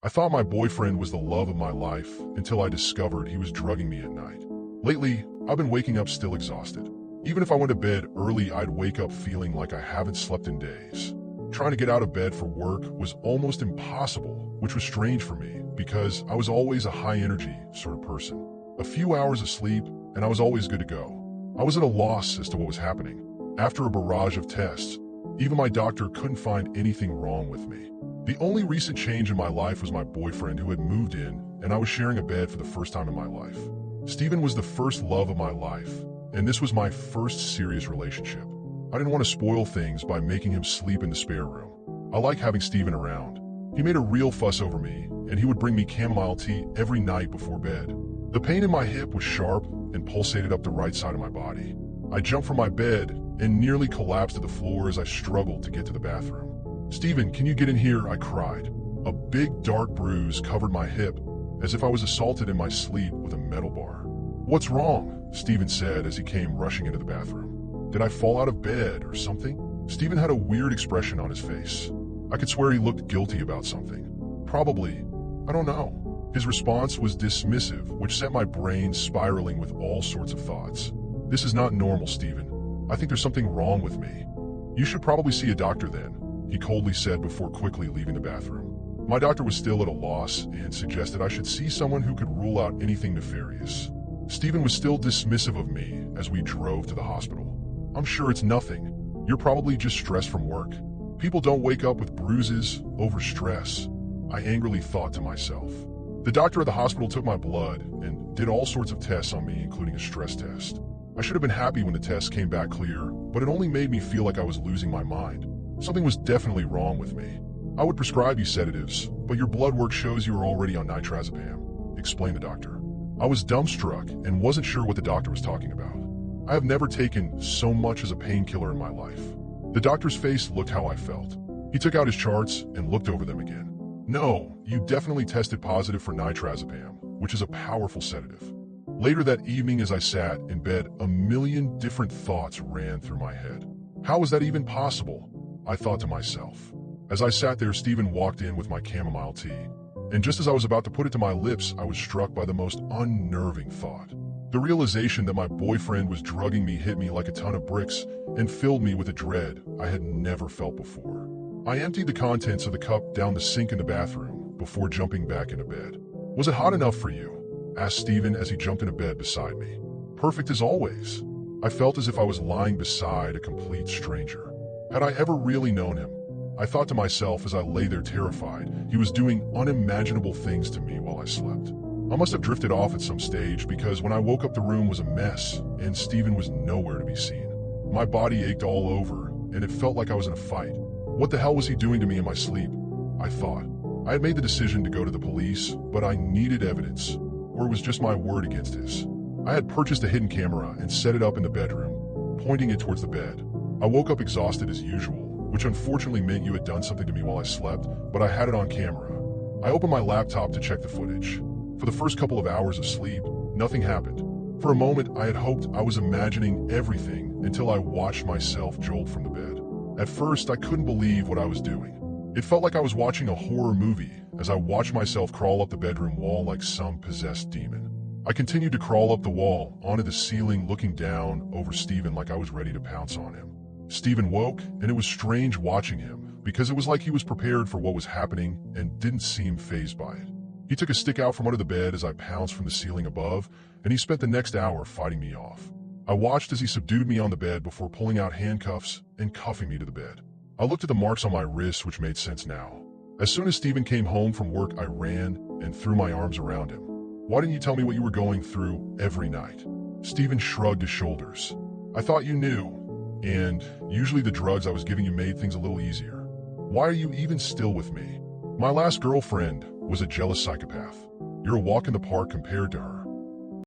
I thought my boyfriend was the love of my life until I discovered he was drugging me at night. Lately, I've been waking up still exhausted. Even if I went to bed early, I'd wake up feeling like I haven't slept in days. Trying to get out of bed for work was almost impossible, which was strange for me because I was always a high-energy sort of person. A few hours of sleep, and I was always good to go. I was at a loss as to what was happening. After a barrage of tests, even my doctor couldn't find anything wrong with me. The only recent change in my life was my boyfriend who had moved in, and I was sharing a bed for the first time in my life. Steven was the first love of my life, and this was my first serious relationship. I didn't want to spoil things by making him sleep in the spare room. I like having Steven around. He made a real fuss over me, and he would bring me chamomile tea every night before bed. The pain in my hip was sharp and pulsated up the right side of my body. I jumped from my bed and nearly collapsed to the floor as I struggled to get to the bathroom. "Steven, can you get in here?" I cried. A big dark bruise covered my hip, as if I was assaulted in my sleep with a metal bar. "What's wrong?" Steven said as he came rushing into the bathroom. "Did I fall out of bed or something?" Steven had a weird expression on his face. I could swear he looked guilty about something. Probably. I don't know. His response was dismissive, which sent my brain spiraling with all sorts of thoughts. "This is not normal, Steven. I think there's something wrong with me." "You should probably see a doctor then," he coldly said before quickly leaving the bathroom. My doctor was still at a loss and suggested I should see someone who could rule out anything nefarious. Steven was still dismissive of me as we drove to the hospital. "I'm sure it's nothing. You're probably just stressed from work. People don't wake up with bruises over stress," I angrily thought to myself. The doctor at the hospital took my blood and did all sorts of tests on me, including a stress test. I should have been happy when the test came back clear, but it only made me feel like I was losing my mind. Something was definitely wrong with me. "I would prescribe you sedatives, but your blood work shows you are already on nitrazepam," explained the doctor. I was dumbstruck and wasn't sure what the doctor was talking about. I have never taken so much as a painkiller in my life. The doctor's face looked how I felt. He took out his charts and looked over them again. "No, you definitely tested positive for nitrazepam, which is a powerful sedative." Later that evening as I sat in bed, a million different thoughts ran through my head. How was that even possible? I thought to myself. As I sat there, Steven walked in with my chamomile tea. And just as I was about to put it to my lips, I was struck by the most unnerving thought. The realization that my boyfriend was drugging me hit me like a ton of bricks and filled me with a dread I had never felt before. I emptied the contents of the cup down the sink in the bathroom before jumping back into bed. "Was it hot enough for you?" asked Steven as he jumped into bed beside me. "Perfect as always." I felt as if I was lying beside a complete stranger. Had I ever really known him? I thought to myself as I lay there terrified, he was doing unimaginable things to me while I slept. I must have drifted off at some stage because when I woke up the room was a mess and Steven was nowhere to be seen. My body ached all over and it felt like I was in a fight. What the hell was he doing to me in my sleep? I thought. I had made the decision to go to the police, but I needed evidence, or it was just my word against his. I had purchased a hidden camera and set it up in the bedroom, pointing it towards the bed. I woke up exhausted as usual, which unfortunately meant you had done something to me while I slept, but I had it on camera. I opened my laptop to check the footage. For the first couple of hours of sleep, nothing happened. For a moment, I had hoped I was imagining everything until I watched myself jolt from the bed. At first, I couldn't believe what I was doing. It felt like I was watching a horror movie as I watched myself crawl up the bedroom wall like some possessed demon. I continued to crawl up the wall, onto the ceiling, looking down over Steven like I was ready to pounce on him. Steven woke, and it was strange watching him, because it was like he was prepared for what was happening and didn't seem fazed by it. He took a stick out from under the bed as I pounced from the ceiling above, and he spent the next hour fighting me off. I watched as he subdued me on the bed before pulling out handcuffs and cuffing me to the bed. I looked at the marks on my wrists, which made sense now. As soon as Steven came home from work, I ran and threw my arms around him. "Why didn't you tell me what you were going through every night?" Steven shrugged his shoulders. "I thought you knew. And usually the drugs I was giving you made things a little easier. Why are you even still with me? My last girlfriend was a jealous psychopath. You're a walk in the park compared to her."